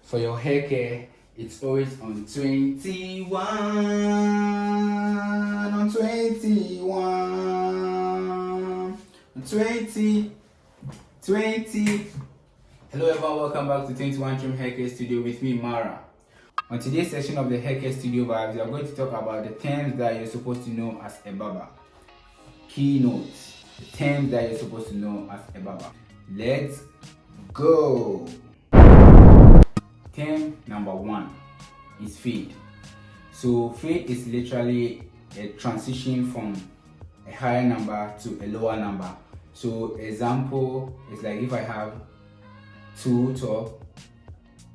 For your hair care, it's always on 21. On 21. On 20. 20. Hello everyone, welcome back to 21 Trim Hair Care Studio with me, Mara. On today's session of the Hair Care Studio Vibes, we are going to talk about the terms that you're supposed to know as a barber. Keynotes. The terms that you're supposed to know as a barber. Let's go. Term number 1 is fade. So fade is literally a transition from a higher number to a lower number. So example is like if I have 2 top,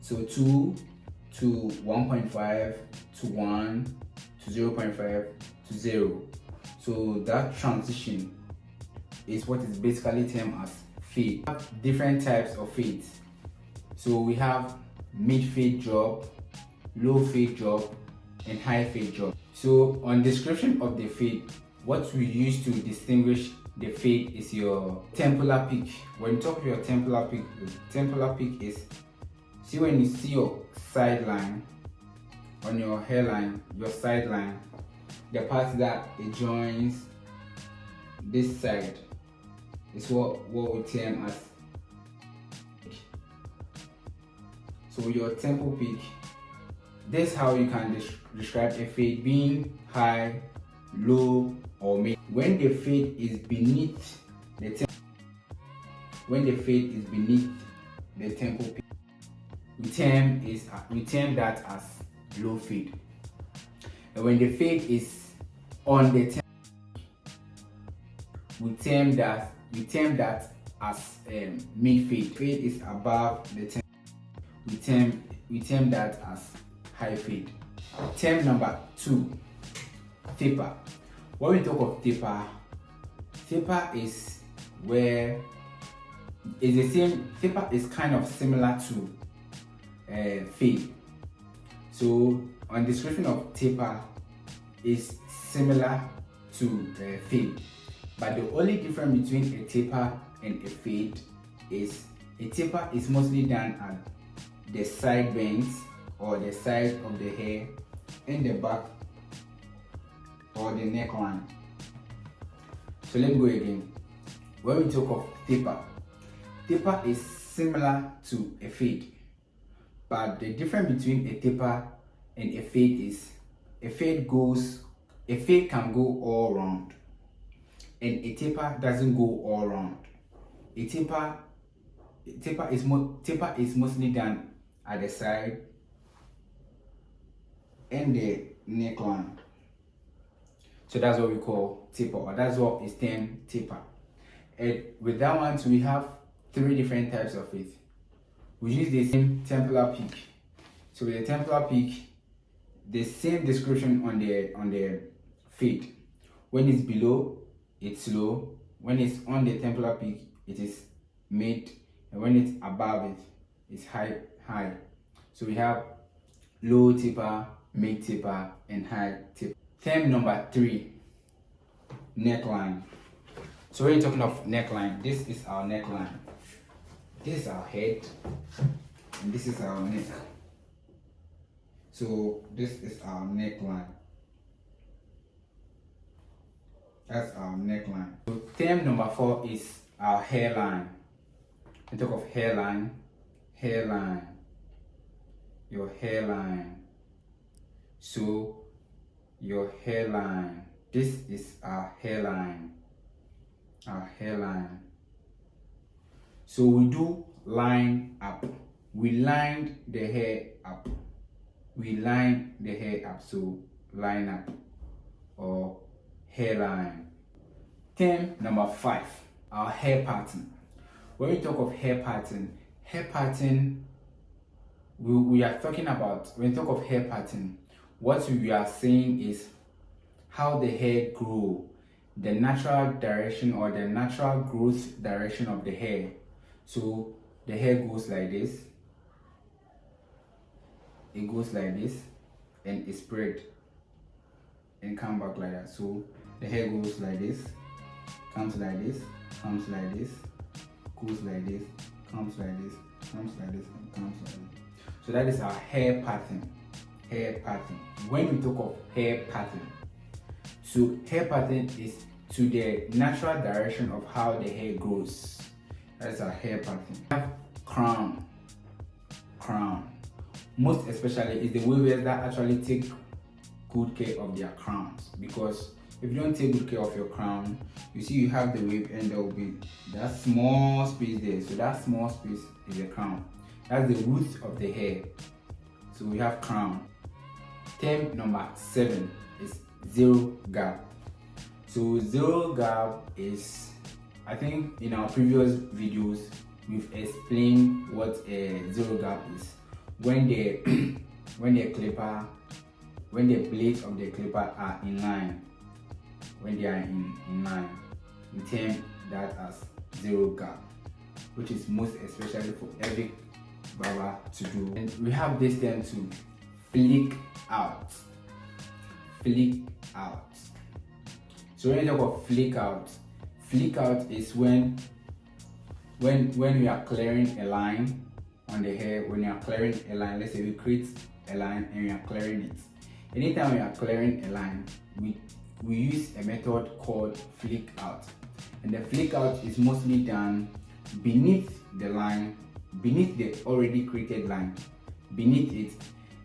so 2 to 1.5 to 1 to 0.5 to 0. So that transition is what is basically termed as fade. We have different types of fades. So we have mid fade drop, low fade drop, and high fade drop. So on description of the fade, what we use to distinguish the fade is your temporal peak. When you talk of your temporal peak, the temporal peak is, see when you see your sideline on your hairline, your sideline, the part that it joins this side is what we term as. So your temporal peak, this is how you can describe a fade being high, low, or mid. When the fade is beneath the temporal peak, we term that as low fade. And when the fade is on the temporal peak, we term that as mid fade. Fade is above the temporal. We term that as high fade. Term number 2, taper. When we talk of taper is where it's the same. Taper is kind of similar to fade. So on description of taper is similar to fade, but the only difference between a taper and a fade is a taper is mostly done at the side bands or the side of the hair in the back or the neckline. So let me go again. When we talk of taper is similar to a fade, but the difference between a taper and a fade is a fade can go all round and a taper doesn't go all round. A taper is mostly done at the side and the neckline. So that's what we call taper, or that's what is termed taper. And with that one, so we have 3 different types of it. We use the same temporal peak. So with the temporal peak, the same description on the fade. When it's below, it's low. When it's on the temporal peak, it is mid, and when it's above it, it's high. So we have low taper, mid taper, and high taper. Term number 3, neckline. So when you're talking of neckline, this is our neckline. This is our head, and this is our neck. So this is our neckline. That's our neckline. So term number 4 is our hairline. We talk of hairline, your hairline. So your hairline, this is our hairline. So we do line up. We lined the hair up. So line up or hairline. Term number 5, our hair pattern. When we talk of hair pattern, we are talking about, when we talk of hair pattern, what we are saying is how the hair grow, the natural direction or the natural growth direction of the hair. So the hair goes like this, it goes like this, and it spread and come back like that. So the hair goes like this, comes like this, comes like this, goes like this, comes like this, comes like this, and comes like this. So So that is our hair pattern. Hair pattern. When we talk of hair pattern, so hair pattern is to the natural direction of how the hair grows. That's our hair pattern. We have crown. Crown. Most especially is the weavers that actually take good care of their crowns, because if you don't take good care of your crown, you see you have the wave and there will be that small space there. So that small space is the crown. That's the root of the hair. So we have crown. Term number 7 is zero gap. So zero gap is, I think in our previous videos we've explained what a zero gap is. When the when the blades of the clipper are in line, when they are in line, we term that as zero gap, which is most especially for every barber to do. And we have this term to flick out. Flick out. So when you talk about flick out is when we are clearing a line on the hair. When you are clearing a line, let's say we create a line and we are clearing it. Anytime we are clearing a line, we use a method called flick out. And the flick out is mostly done beneath the line, beneath the already created line, beneath it,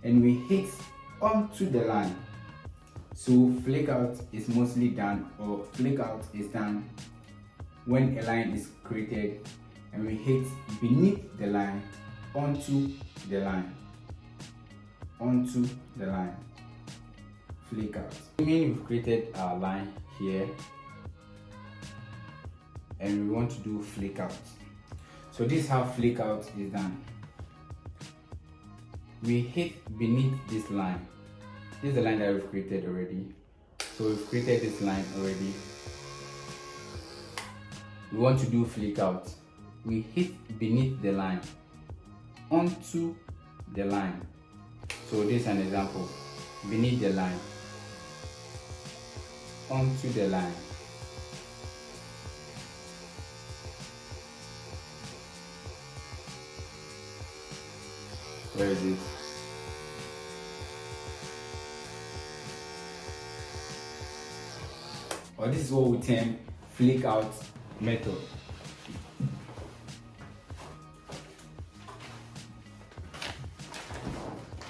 and we hit onto the line. So flick out is mostly done, or flick out is done when a line is created and we hit beneath the line onto the line. Onto the line. Flick out. I mean, we've created our line here and we want to do flick out. So this is how flick out is done. We hit beneath this line. This is the line that we've created already. So we've created this line already. We want to do flick out. We hit beneath the line onto the line. So this is an example. Beneath the line onto the line. Where is it? Or this is what we term flick out method.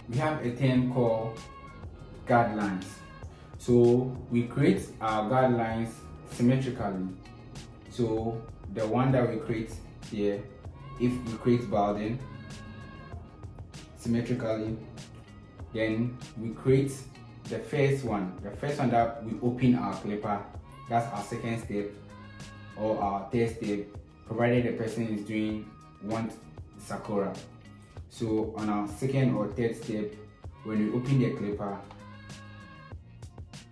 We have a term called guard lines. So we create our guard lines symmetrically. So the one that we create here, if we create balding symmetrically, then we create the first one that we open our clipper. That's our second step or our third step, provided the person is doing one sakura. So on our second or third step, when we open the clipper,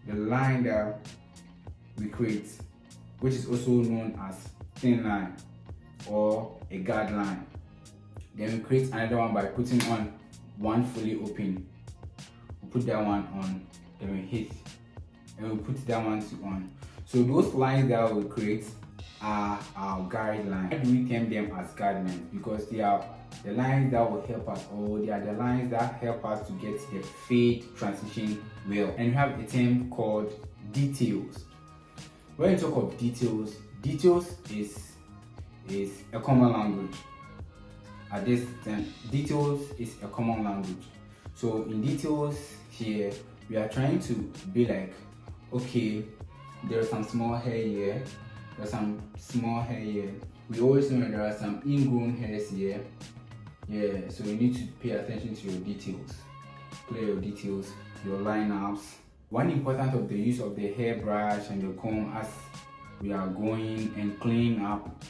the line that we create, which is also known as thin line or a guard line, then we create another one by putting on one fully open. We put that one on, then we hit, and we put that one on. So those lines that we create are our guide lines. Why do we term them as guide lines? Because they are the lines that will help us, or they are the lines that help us to get the fade transition well. And we have a term called details. When you talk of details is a common language. At this time, details is a common language. So in details here, we are trying to be like, okay, there's some small hair here, there's some small hair here. We always know that there are some ingrown hairs here. Yeah, so you need to pay attention to your details. Play your details, your lineups. One important of the use of the hairbrush and the comb as we are going and cleaning up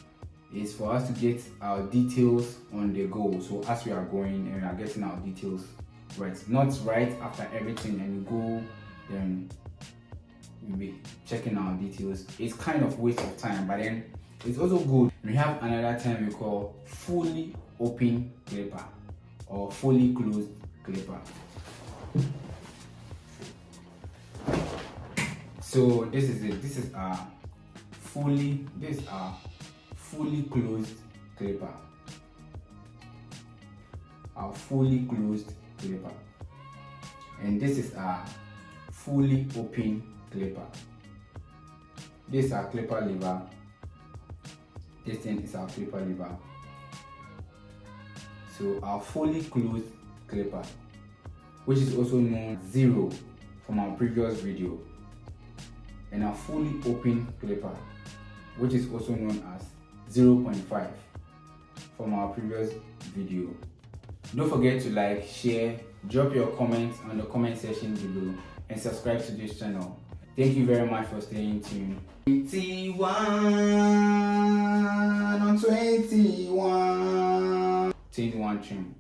is for us to get our details on the go. So as we are going and we are getting our details right, not right after everything and we go, then we'll be checking our details. It's kind of waste of time, but then it's also good. We have another term we call fully open clipper or fully closed clipper. So this is it. This is our fully closed clipper. our fully closed clipper, and this is our fully open clipper. This is our clipper lever. This thing is our clipper lever. So our fully closed clipper, which is also known as 0 from our previous video, and our fully open clipper, which is also known as 0.5 from our previous video. Don't forget to like, share, drop your comments on the comment section below, and subscribe to this channel. Thank you very much for staying tuned. 21 on 21 trim.